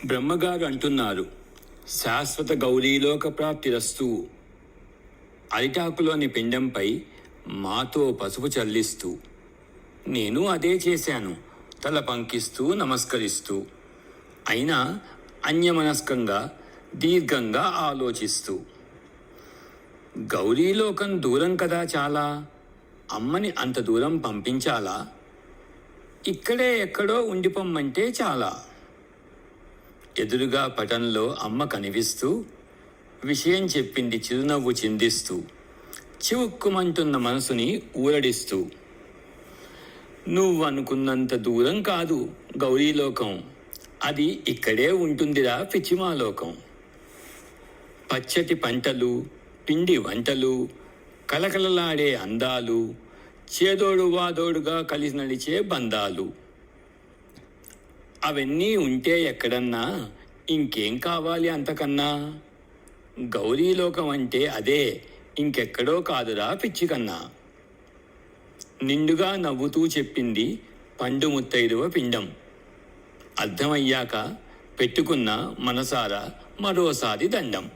బ్రహ్మగారు అంటున్నారు, శాశ్వత గౌరీలోక ప్రాప్తిరస్తు. అరిటాకులోని పిండంపై మాతో పసుపు చల్లిస్తూ. నేను అదే చేశాను, తల పంకిస్తూ నమస్కరిస్తూ. అయినా అన్యమనస్కంగా దీర్ఘంగా ఆలోచిస్తూ. గౌరీలోకం దూరం కదా చాలా, అమ్మని అంత దూరం పంపించాలా? ఇక్కడే ఎక్కడో ఉండిపోమ్మంటే చాలా. ఎదురుగా పటంలో అమ్మ కనిపిస్తూ విషయం చెప్పింది చిరునవ్వు చిందిస్తూ, చివుక్కుమంటున్న మనసుని ఊరడిస్తూ. నువ్వనుకున్నంత దూరం కాదు గౌరీలోకం, అది ఇక్కడే ఉంటుందిరా పిచ్చిమాలోకం. పచ్చటి పంటలు, పిండి వంటలు, కలకలలాడే అందాలు, చేదోడు వాదోడుగా కలిసి నడిచే బంధాలు. అవన్నీ ఉంటే ఎక్కడన్నా ఇంకేం కావాలి అంతకన్నా? గౌరీలోకం అంటే అదే, ఇంకెక్కడో కాదురా పిచ్చికన్నా. నిండుగా నవ్వుతూ చెప్పింది పండు ముత్తైదువ పిండం. అర్థమయ్యాక పెట్టుకున్న మనసారా మరోసారి దండం.